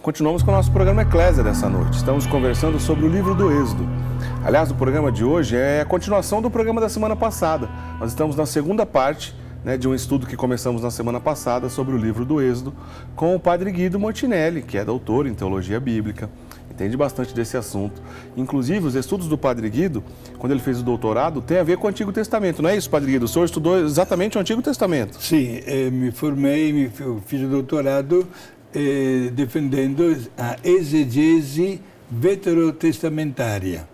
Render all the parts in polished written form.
Continuamos com o nosso programa Eclésia dessa noite. Estamos conversando sobre o livro do Êxodo. Aliás, o programa de hoje é a continuação do programa da semana passada. Nós estamos na segunda parte, de um estudo que começamos na semana passada sobre o livro do Êxodo com o padre Guido Montinelli, que é doutor em teologia bíblica, entende bastante desse assunto. Inclusive, os estudos do padre Guido, quando ele fez o doutorado, tem a ver com o Antigo Testamento, não é isso, padre Guido? O senhor estudou exatamente o Antigo Testamento? Sim, me formei, fiz o doutorado defendendo a exegese veterotestamentária.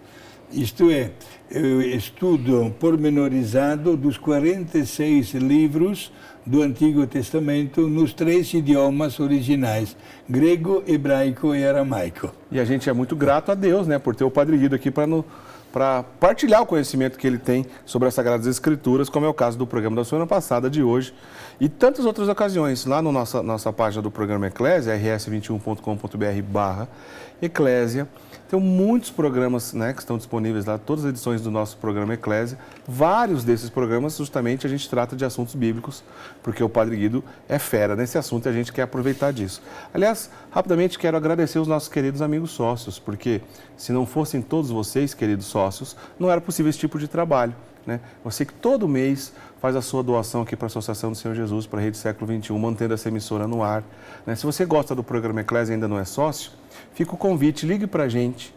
Isto é, eu estudo pormenorizado dos 46 livros do Antigo Testamento nos 3 idiomas originais, grego, hebraico e aramaico. E a gente é muito grato a Deus, por ter o padre Guido aqui para partilhar o conhecimento que ele tem sobre as Sagradas Escrituras, como é o caso do programa da semana passada, de hoje, e tantas outras ocasiões. Lá na nossa página do programa Eclésia, rs21.com.br/eclésia, tem muitos programas que estão disponíveis lá, todas as edições do nosso programa Eclésia. Vários desses programas, justamente, a gente trata de assuntos bíblicos, porque o padre Guido é fera nesse assunto e a gente quer aproveitar disso. Aliás, rapidamente quero agradecer os nossos queridos amigos sócios, porque se não fossem todos vocês, queridos sócios, não era possível esse tipo de trabalho. Você que todo mês faz a sua doação aqui para a Associação do Senhor Jesus, para a Rede Século XXI, mantendo essa emissora no ar. Se você gosta do programa Eclésia e ainda não é sócio, fica o convite, ligue para a gente,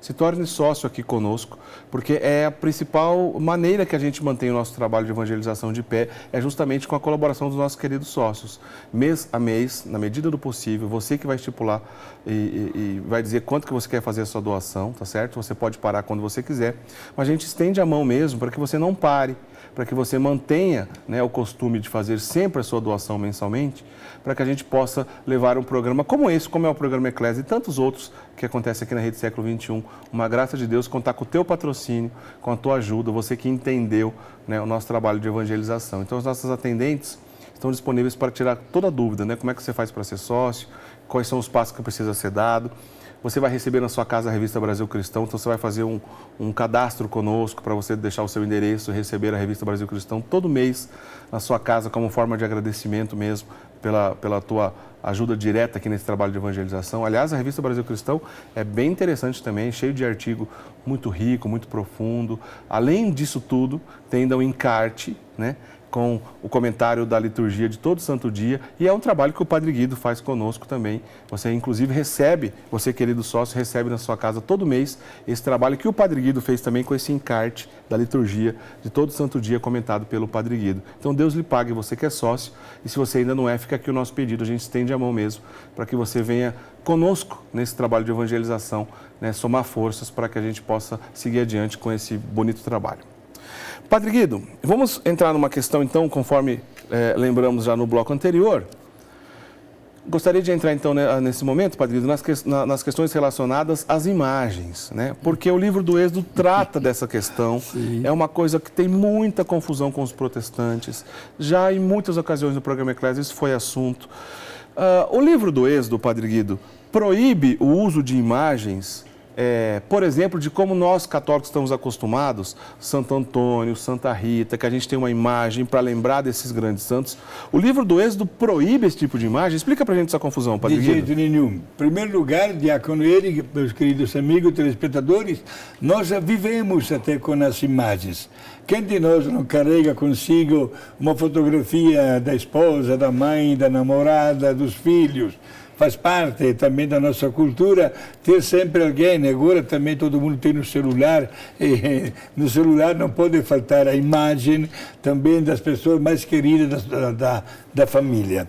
se torne sócio aqui conosco, porque é a principal maneira que a gente mantém o nosso trabalho de evangelização de pé, é justamente com a colaboração dos nossos queridos sócios. Mês a mês, na medida do possível, você que vai estipular e vai dizer quanto que você quer fazer a sua doação, tá certo? Você pode parar quando você quiser, mas a gente estende a mão mesmo para que você não pare, para que você mantenha o costume de fazer sempre a sua doação mensalmente, para que a gente possa levar um programa como esse, como é o programa Eclésia e tantos outros que acontecem aqui na Rede Século XXI. Uma graça de Deus contar com o teu patrocínio, com a tua ajuda, você que entendeu o nosso trabalho de evangelização. Então, as nossas atendentes estão disponíveis para tirar toda dúvida, como é que você faz para ser sócio, quais são os passos que precisa ser dado. Você vai receber na sua casa a Revista Brasil Cristão, então você vai fazer um cadastro conosco para você deixar o seu endereço e receber a Revista Brasil Cristão todo mês na sua casa, como forma de agradecimento mesmo pela tua ajuda direta aqui nesse trabalho de evangelização. Aliás, a Revista Brasil Cristão é bem interessante também, cheio de artigo muito rico, muito profundo. Além disso tudo, tem ainda um encarte, com o comentário da liturgia de todo santo dia, e é um trabalho que o padre Guido faz conosco também. Você, inclusive, você, querido sócio, recebe na sua casa todo mês esse trabalho que o padre Guido fez também com esse encarte da liturgia de todo santo dia comentado pelo padre Guido. Então, Deus lhe pague, você que é sócio, e se você ainda não é, fica aqui o nosso pedido, a gente estende a mão mesmo, para que você venha conosco nesse trabalho de evangelização, somar forças para que a gente possa seguir adiante com esse bonito trabalho. Padre Guido, vamos entrar numa questão, então, conforme lembramos já no bloco anterior. Gostaria de entrar, então, nesse momento, Padre Guido, nas questões relacionadas às imagens, porque o livro do Êxodo trata dessa questão. Sim. É uma coisa que tem muita confusão com os protestantes. Já em muitas ocasiões no programa Eclésia isso foi assunto. O livro do Êxodo, Padre Guido, proíbe o uso de imagens, por exemplo, de como nós católicos estamos acostumados, Santo Antônio, Santa Rita, que a gente tem uma imagem para lembrar desses grandes santos. O livro do Êxodo proíbe esse tipo de imagem? Explica para a gente essa confusão, Padre Guido. De jeito nenhum. Em primeiro lugar, Diácono Eric, meus queridos amigos telespectadores, nós já vivemos até com as imagens. Quem de nós não carrega consigo uma fotografia da esposa, da mãe, da namorada, dos filhos? Faz parte também da nossa cultura ter sempre alguém. Agora também todo mundo tem no celular, e no celular não pode faltar a imagem também das pessoas mais queridas da família.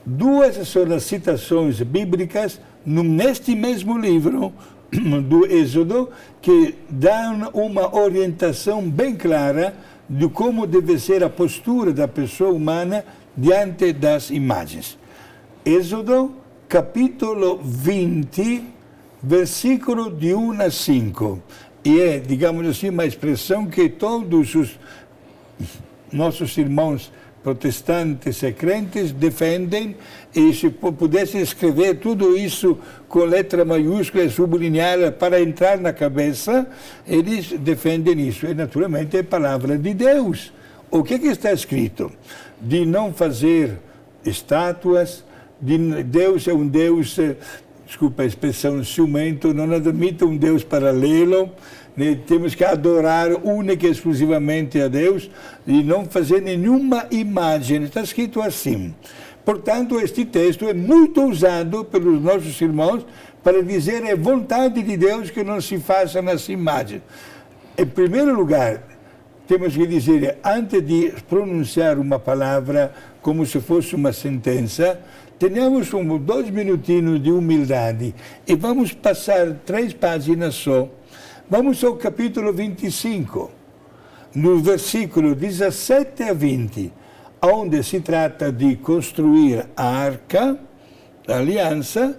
Duas são as citações bíblicas neste mesmo livro do Êxodo que dão uma orientação bem clara de como deve ser a postura da pessoa humana diante das imagens. Êxodo, capítulo 20, versículo de 1 a 5. E é, digamos assim, uma expressão que todos os nossos irmãos protestantes e crentes defendem, e se pudesse escrever tudo isso com letra maiúscula e sublinhada para entrar na cabeça, eles defendem isso. E, naturalmente, é a palavra de Deus. O que está escrito? De não fazer estátuas, Deus é um Deus, desculpa a expressão, ciumento, não admite um Deus paralelo, né? Temos que adorar única e exclusivamente a Deus e não fazer nenhuma imagem. Está escrito assim. Portanto, este texto é muito usado pelos nossos irmãos para dizer é vontade de Deus que não se faça nas imagens. Em primeiro lugar, temos que dizer, antes de pronunciar uma palavra como se fosse uma sentença, tenhamos 2 minutinhos de humildade e vamos passar 3 páginas só. Vamos ao capítulo 25, no versículo 17 a 20, onde se trata de construir a arca da aliança,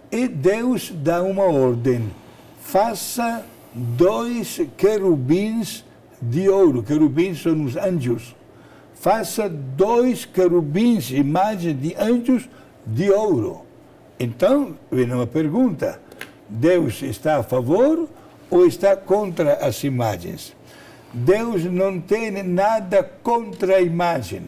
e Deus dá uma ordem: faça 2 querubins de ouro. Querubins são os anjos. Faça 2 querubins, imagem de anjos de ouro. Então, vem uma pergunta: Deus está a favor ou está contra as imagens? Deus não tem nada contra a imagem.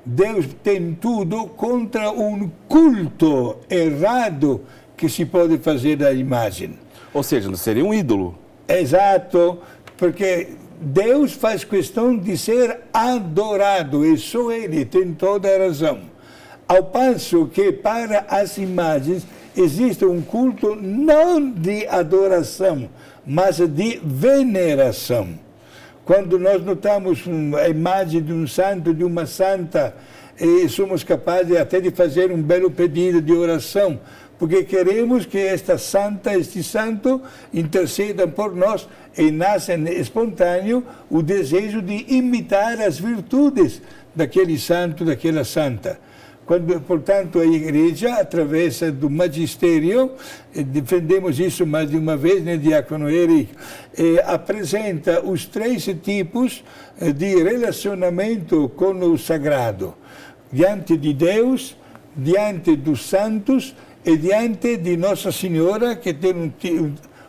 Deus tem tudo contra um culto errado que se pode fazer da imagem. Ou seja, não seria um ídolo. Exato, porque Deus faz questão de ser adorado, e só Ele tem toda a razão. Ao passo que para as imagens existe um culto não de adoração, mas de veneração. Quando nós notamos a imagem de um santo, de uma santa, e somos capazes até de fazer um belo pedido de oração, porque queremos que esta santa, este santo, intercedam por nós, e nasce espontâneo o desejo de imitar as virtudes daquele santo, daquela santa. Quando, portanto, a Igreja, através do magistério, defendemos isso mais de uma vez, né, Diácono Eric, apresenta os 3 tipos de relacionamento com o sagrado: diante de Deus, diante dos santos e diante de Nossa Senhora, que tem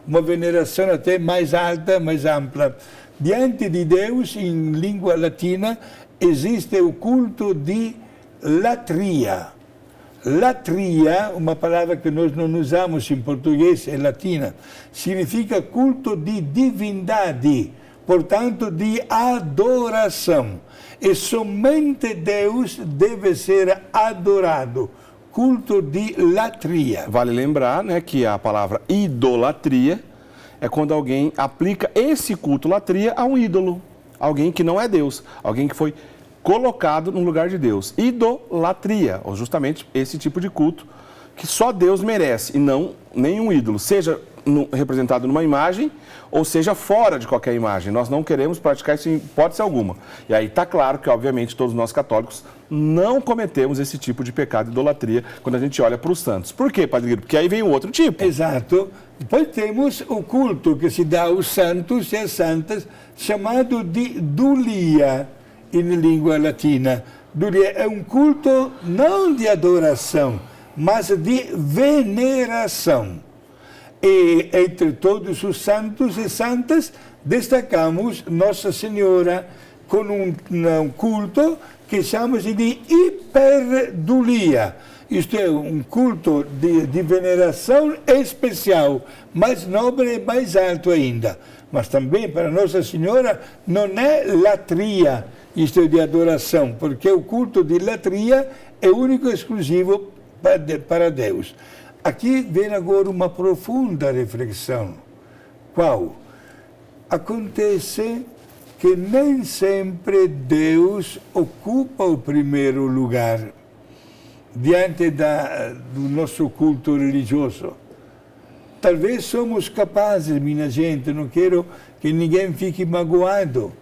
uma veneração até mais alta, mais ampla. Diante de Deus, em língua latina, existe o culto de latria. Latria, uma palavra que nós não usamos em português, é latina, significa culto de divindade, portanto, de adoração. E somente Deus deve ser adorado. Culto de latria. Vale lembrar, né, que a palavra idolatria é quando alguém aplica esse culto latria a um ídolo, alguém que não é Deus, alguém que foi colocado no lugar de Deus. Idolatria, ou justamente esse tipo de culto que só Deus merece e não nenhum ídolo, seja representado numa imagem ou seja fora de qualquer imagem. Nós não queremos praticar isso em hipótese alguma. E aí está claro que, obviamente, todos nós católicos não cometemos esse tipo de pecado de idolatria quando a gente olha para os santos. Por quê, Padre Guido? Porque aí vem o outro tipo. Exato. Depois temos o culto que se dá aos santos e às santas, chamado de dulia, em língua latina. Dulia é um culto não de adoração, mas de veneração. E entre todos os santos e santas, destacamos Nossa Senhora com um culto que chamamos de hiperdulia. Isto é, um culto de veneração especial, mais nobre e mais alto ainda. Mas também para Nossa Senhora não é latria, isto é de adoração, porque o culto de latria é único e exclusivo para Deus. Aqui vem agora uma profunda reflexão. Qual? Acontece que nem sempre Deus ocupa o primeiro lugar diante do nosso culto religioso. Talvez somos capazes, minha gente, não quero que ninguém fique magoado,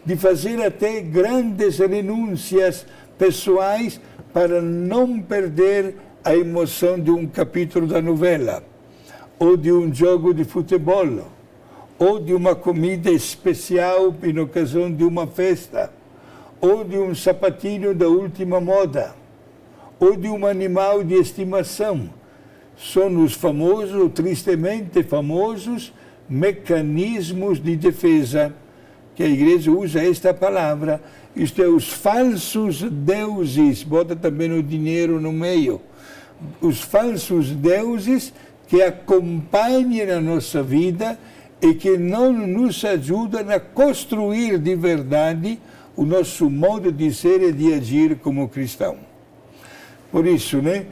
de fazer até grandes renúncias pessoais para não perder a emoção de um capítulo da novela, ou de um jogo de futebol, ou de uma comida especial em ocasião de uma festa, ou de um sapatinho da última moda, ou de um animal de estimação. São os famosos, ou tristemente famosos, mecanismos de defesa, que a Igreja usa esta palavra, isto é, os falsos deuses, bota também o dinheiro no meio. os falsos deuses que acompanham a nossa vida e que não nos ajudam a construir de verdade o nosso modo de ser e de agir como cristão. Por isso, né,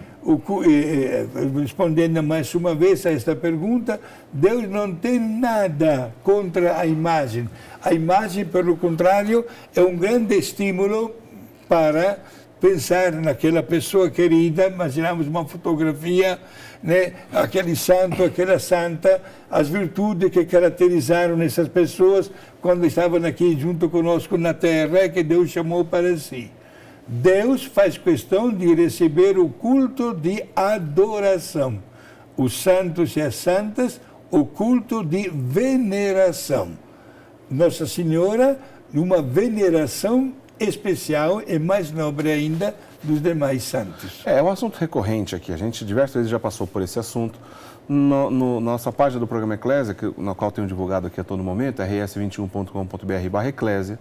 respondendo mais uma vez a esta pergunta, Deus não tem nada contra a imagem. A imagem, pelo contrário, é um grande estímulo para pensar naquela pessoa querida. Imaginamos uma fotografia, né, aquele santo, aquela santa, as virtudes que caracterizaram essas pessoas quando estavam aqui junto conosco na terra, que Deus chamou para si. Deus faz questão de receber o culto de adoração. Os santos e as santas, o culto de veneração. Nossa Senhora, uma veneração especial e mais nobre ainda dos demais santos. É um assunto recorrente aqui. A gente diversas vezes já passou por esse assunto. Nossa página do programa Eclésia, na qual tenho divulgado aqui a todo momento, rs21.com.br/eclésia,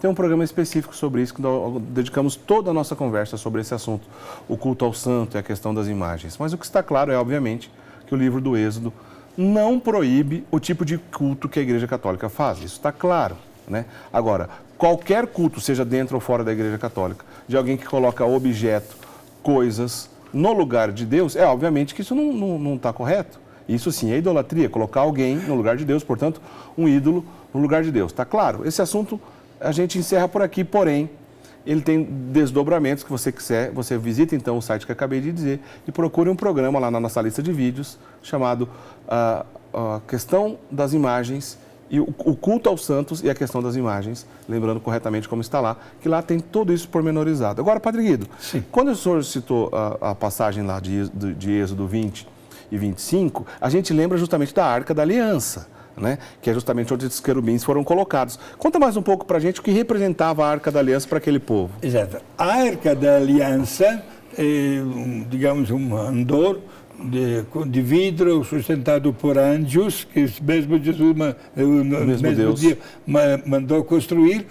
tem um programa específico sobre isso, que nós dedicamos toda a nossa conversa sobre esse assunto, o culto ao santo e a questão das imagens. Mas o que está claro é, obviamente, que o livro do Êxodo não proíbe o tipo de culto que a Igreja Católica faz. Isso está claro, né? Agora, qualquer culto, seja dentro ou fora da Igreja Católica, de alguém que coloca objeto, coisas no lugar de Deus, obviamente que isso não está correto. Isso sim é idolatria, colocar alguém no lugar de Deus, portanto, um ídolo no lugar de Deus. Está claro? Esse assunto a gente encerra por aqui, porém, ele tem desdobramentos que você quiser. Você visita então o site que eu acabei de dizer e procure um programa lá na nossa lista de vídeos chamado a Questão das Imagens e o culto aos santos e a questão das imagens, lembrando corretamente como está lá, que lá tem tudo isso pormenorizado. Agora, Padre Guido, quando o senhor citou a passagem lá de Êxodo 20 e 25, a gente lembra justamente da Arca da Aliança, né? Que é justamente onde os querubins foram colocados. Conta mais um pouco para a gente o que representava a Arca da Aliança para aquele povo. Exato. A Arca da Aliança é, digamos, um andor de vidro sustentado por anjos, que mesmo Jesus mesmo dia mandou construir.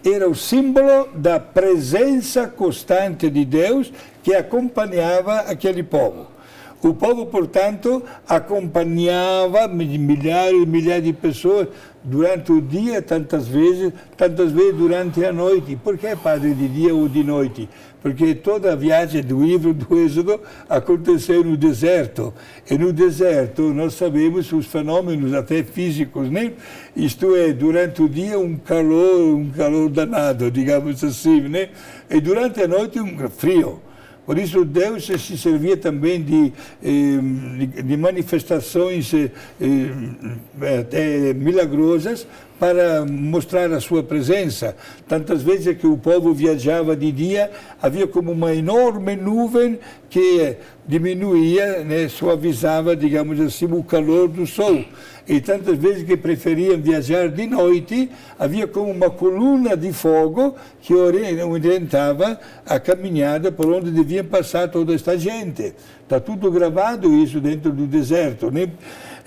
Era o símbolo da presença constante de Deus que acompanhava aquele povo. O povo, portanto, acompanhava milhares e milhares de pessoas durante o dia, tantas vezes durante a noite. Por que, padre, de dia ou de noite? Porque toda a viagem do livro do Êxodo aconteceu no deserto. E no deserto nós sabemos os fenômenos até físicos, né? Isto é, durante o dia um calor danado, digamos assim, né? E durante a noite um frio. Por isso Deus se servia também de manifestações milagrosas para mostrar a sua presença. Tantas vezes que o povo viajava de dia, havia como uma enorme nuvem que diminuía, né, suavizava, digamos assim, o calor do sol. E tantas vezes que preferiam viajar de noite, havia como uma coluna de fogo que orientava a caminhada por onde devia passar toda esta gente. Está tudo gravado isso dentro do deserto, né?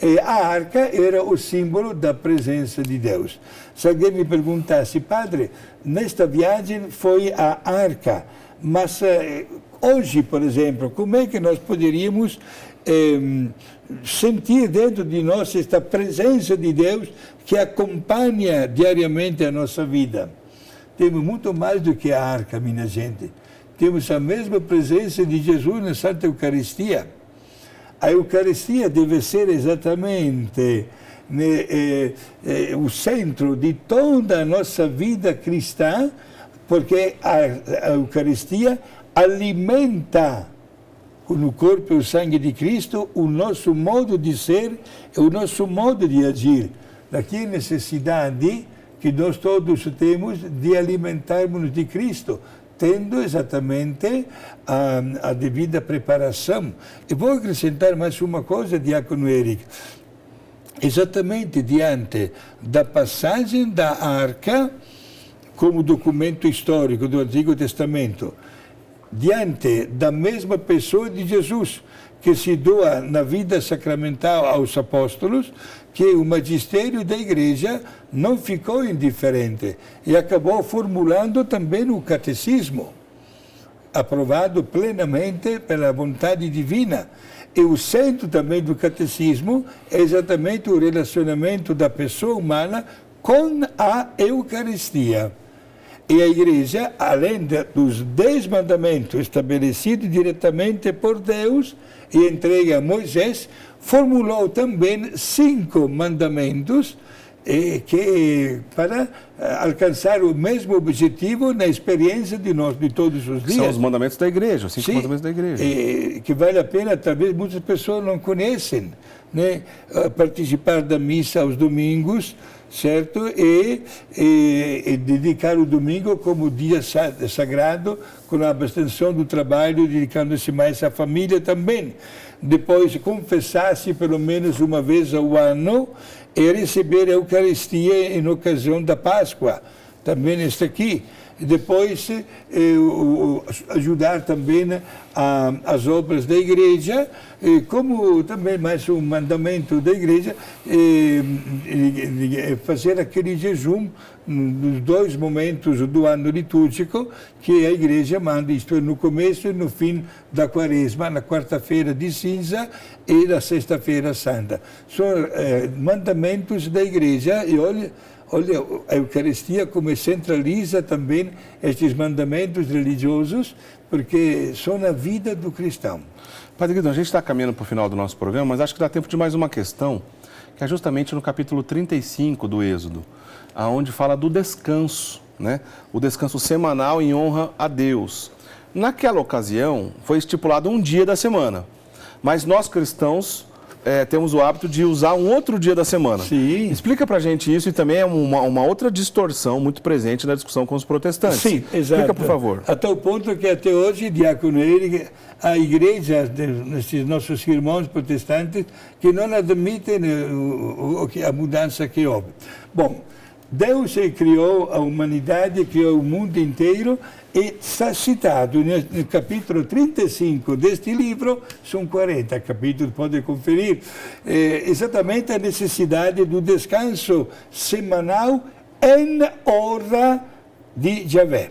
E a arca era o símbolo da presença de Deus. Se alguém me perguntasse, padre, nesta viagem foi a arca, mas hoje, por exemplo, como é que nós poderíamos sentir dentro de nós esta presença de Deus que acompanha diariamente a nossa vida? Temos muito mais do que a arca, minha gente. Temos a mesma presença de Jesus na Santa Eucaristia. A Eucaristia deve ser exatamente o centro de toda a nossa vida cristã, porque a Eucaristia alimenta no corpo e o sangue de Cristo o nosso modo de ser e o nosso modo de agir. Daqui a necessidade que nós todos temos de alimentarmos de Cristo, tendo exatamente a devida preparação. E vou acrescentar mais uma coisa, diácono Eric. Exatamente diante da passagem da arca como documento histórico do Antigo Testamento, diante da mesma pessoa de Jesus, que se doa na vida sacramental aos apóstolos, que o magistério da igreja não ficou indiferente e acabou formulando também o catecismo. aprovado plenamente pela vontade divina. E o centro também do catecismo é exatamente o relacionamento da pessoa humana com a Eucaristia. E a Igreja, além dos 10 mandamentos estabelecidos diretamente por Deus e entregue a Moisés, formulou também 5 mandamentos para alcançar o mesmo objetivo na experiência de nós de todos os dias. São os mandamentos da Igreja, os 5 mandamentos da Igreja. Que vale a pena, talvez muitas pessoas não conhecem, né? Participar da missa aos domingos, certo? E dedicar o domingo como dia sagrado, com a abstenção do trabalho, dedicando-se mais à família também. Depois, confessar-se pelo menos uma vez ao ano e receber a Eucaristia em ocasião da Páscoa. Também está aqui. Depois, ajudar também as obras da Igreja, como também mais um mandamento da Igreja, fazer aquele jejum nos 2 momentos do ano litúrgico que a Igreja manda, isto é, no começo e no fim da Quaresma, na quarta-feira de cinza e na sexta-feira santa. São mandamentos da Igreja e olha, a Eucaristia como centraliza também estes mandamentos religiosos, porque são a vida do cristão. Padre Guido, a gente está caminhando para o final do nosso programa, mas acho que dá tempo de mais uma questão, que é justamente no capítulo 35 do Êxodo, onde fala do descanso, né? O descanso semanal em honra a Deus. Naquela ocasião, foi estipulado um dia da semana, mas nós cristãos temos o hábito de usar um outro dia da semana. Sim. Explica pra gente isso, e também é uma outra distorção muito presente na discussão com os protestantes. Sim, exato. Explica, por favor. Até o ponto que até hoje, diácono Eric, a igreja desses nossos irmãos protestantes que não admitem a mudança que houve. Bom, Deus criou a humanidade, criou o mundo inteiro, e está citado no capítulo 35 deste livro, são 40 capítulos, pode conferir, exatamente a necessidade do descanso semanal em honra de Yahvé.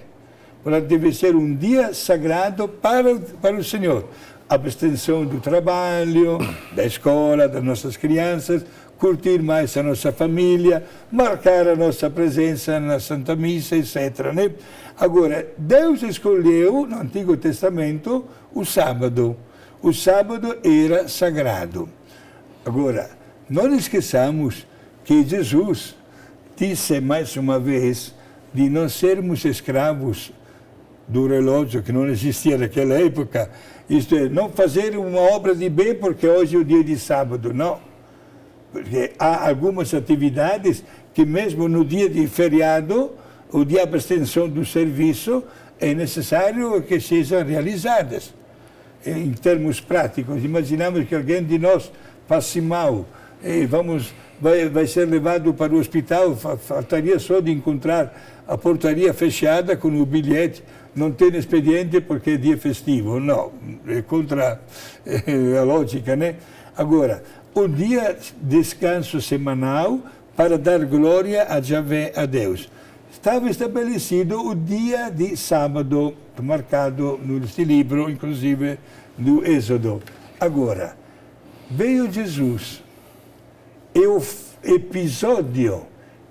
Portanto, deve ser um dia sagrado para o Senhor. Abstenção do trabalho, da escola, das nossas crianças, curtir mais a nossa família, marcar a nossa presença na Santa Missa, etc. Né? Agora, Deus escolheu, no Antigo Testamento, o sábado. O sábado era sagrado. Agora, não esqueçamos que Jesus disse mais uma vez de não sermos escravos do relógio, que não existia naquela época. Isto é, não fazer uma obra de bem porque hoje é o dia de sábado, não. Porque há algumas atividades que mesmo no dia de feriado, o dia de abstenção do serviço, é necessário que sejam realizadas. Em termos práticos, imaginamos que alguém de nós passe mal e vai ser levado para o hospital, faltaria só de encontrar a portaria fechada com o bilhete, não tem expediente porque é dia festivo. Não, é contra a lógica, né? Agora, o dia de descanso semanal para dar glória a Yahvé, a Deus. Estava estabelecido o dia de sábado, marcado neste livro, inclusive do Êxodo. Agora, veio Jesus, e o episódio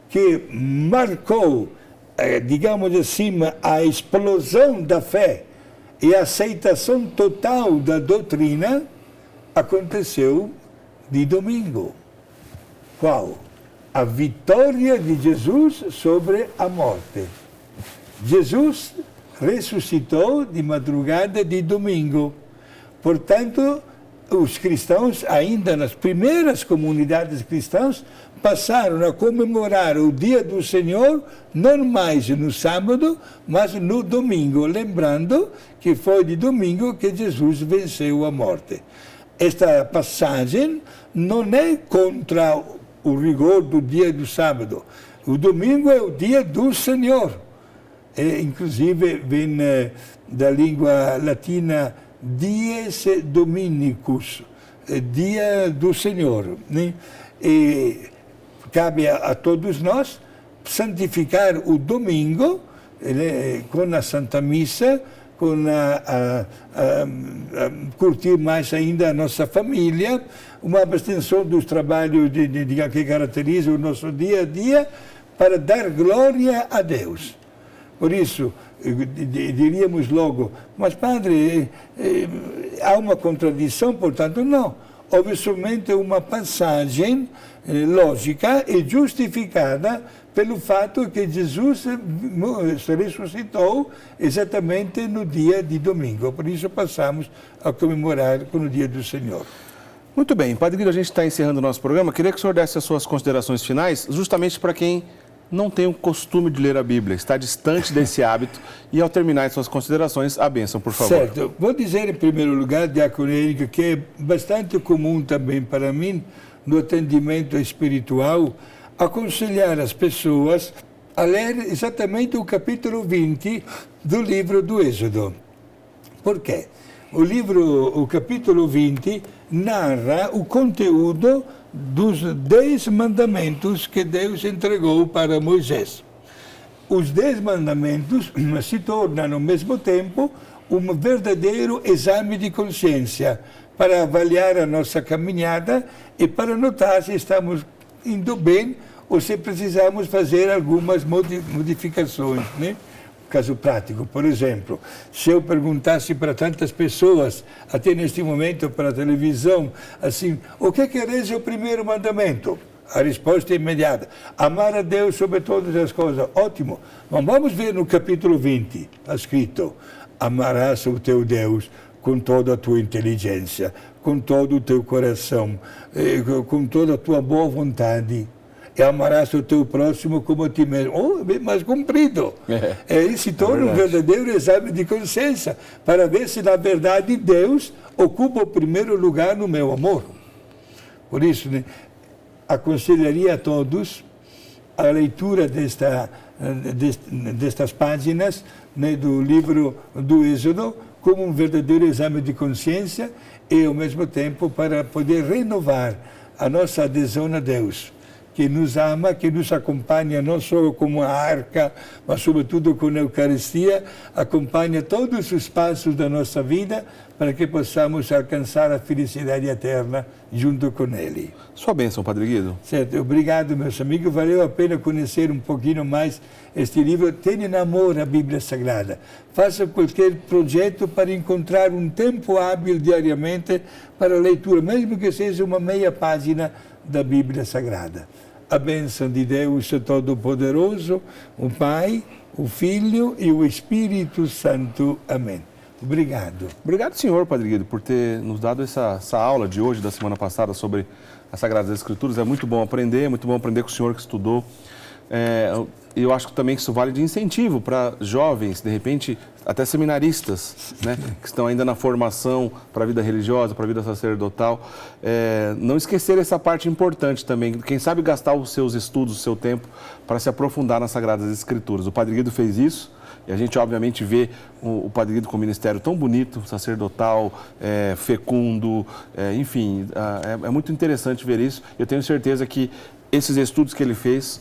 que marcou, digamos assim, a explosão da fé e a aceitação total da doutrina, aconteceu de domingo. Qual? A vitória de Jesus sobre a morte. Jesus ressuscitou de madrugada de domingo. Portanto, os cristãos, ainda nas primeiras comunidades cristãs, passaram a comemorar o dia do Senhor, não mais no sábado, mas no domingo, lembrando que foi de domingo que Jesus venceu a morte. Esta passagem não é contra o rigor do dia do sábado. O domingo é o dia do Senhor. Inclusive, vem da língua latina dies dominicus, dia do Senhor. Né? E cabe a todos nós santificar o domingo com a Santa Missa, curtir mais ainda a nossa família, uma abstenção dos trabalhos que caracterizam o nosso dia a dia, para dar glória a Deus. Por isso, diríamos logo, mas padre, há uma contradição, portanto, não. Houve somente uma passagem lógica e justificada pelo fato que Jesus se ressuscitou exatamente no dia de domingo. Por isso passamos a comemorar com o dia do Senhor. Muito bem, Padre Guido, a gente está encerrando o nosso programa. Queria que o senhor desse as suas considerações finais, justamente para quem não tem o costume de ler a Bíblia, está distante desse hábito, e ao terminar as suas considerações, a bênção, por favor. Certo. Vou dizer em primeiro lugar, diácono Érico, que é bastante comum também para mim, no atendimento espiritual, aconselhar as pessoas a ler exatamente o capítulo 20 do livro do Êxodo. Por quê? O capítulo 20 narra o conteúdo dos 10 mandamentos que Deus entregou para Moisés. Os 10 mandamentos se tornam, ao mesmo tempo, um verdadeiro exame de consciência para avaliar a nossa caminhada e para notar se estamos indo bem ou se precisamos fazer algumas modificações, né? Caso prático, por exemplo, se eu perguntasse para tantas pessoas, até neste momento para a televisão, assim, o que queres o primeiro mandamento? A resposta é imediata: amar a Deus sobre todas as coisas. Ótimo, mas vamos ver no capítulo 20, está escrito: amarás o teu Deus com toda a tua inteligência, com todo o teu coração, com toda a tua boa vontade. E amarás o teu próximo como a ti mesmo. Oh, bem mais comprido. Ele se torna um verdadeiro exame de consciência para ver se, na verdade, Deus ocupa o primeiro lugar no meu amor. Por isso, né, aconselharia a todos a leitura destas páginas, né, do livro do Êxodo como um verdadeiro exame de consciência e, ao mesmo tempo, para poder renovar a nossa adesão a Deus, que nos ama, que nos acompanha não só como a arca, mas sobretudo com a Eucaristia, acompanha todos os passos da nossa vida para que possamos alcançar a felicidade eterna junto com Ele. Sua bênção, Padre Guido. Certo, obrigado, meus amigos. Valeu a pena conhecer um pouquinho mais este livro. Tenha em amor a Bíblia Sagrada. Faça qualquer projeto para encontrar um tempo hábil diariamente para a leitura, mesmo que seja uma meia página da Bíblia Sagrada. A bênção de Deus Todo-Poderoso, o Pai, o Filho e o Espírito Santo. Amém. Obrigado. Obrigado, senhor, Padre Guido, por ter nos dado essa aula de hoje, da semana passada, sobre as Sagradas Escrituras. É muito bom aprender com o senhor que estudou. Eu acho que também isso vale de incentivo para jovens, de repente, até seminaristas, né, que estão ainda na formação para a vida religiosa, para a vida sacerdotal. Não esquecer essa parte importante também. Quem sabe gastar os seus estudos, o seu tempo, para se aprofundar nas Sagradas Escrituras. O Padre Guido fez isso. E a gente, obviamente, vê o Padre Guido com um ministério tão bonito, sacerdotal, fecundo, enfim, é muito interessante ver isso. Eu tenho certeza que esses estudos que ele fez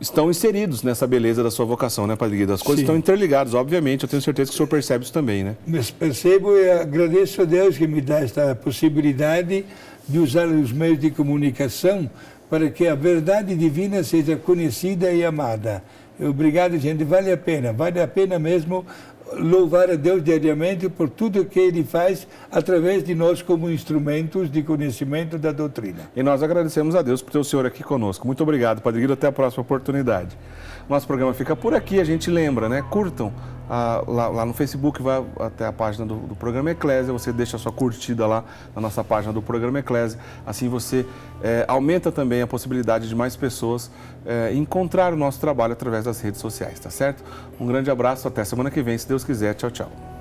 estão inseridos nessa beleza da sua vocação, né, Padre Guido? As coisas estão interligadas, obviamente, eu tenho certeza que o senhor percebe isso também, né? Mas percebo e agradeço a Deus que me dá esta possibilidade de usar os meios de comunicação para que a verdade divina seja conhecida e amada. Obrigado, gente. Vale a pena mesmo louvar a Deus diariamente por tudo que Ele faz através de nós como instrumentos de conhecimento da doutrina. E nós agradecemos a Deus por ter o senhor aqui conosco. Muito obrigado, Padre Guido. Até a próxima oportunidade. Nosso programa fica por aqui. A gente lembra, né? Curtam lá no Facebook, vai até a página do Programa Eclésia. Você deixa a sua curtida lá na nossa página do Programa Eclésia. Assim você aumenta também a possibilidade de mais pessoas encontrar o nosso trabalho através das redes sociais, tá certo? Um grande abraço, até semana que vem, se Deus quiser. Tchau, tchau.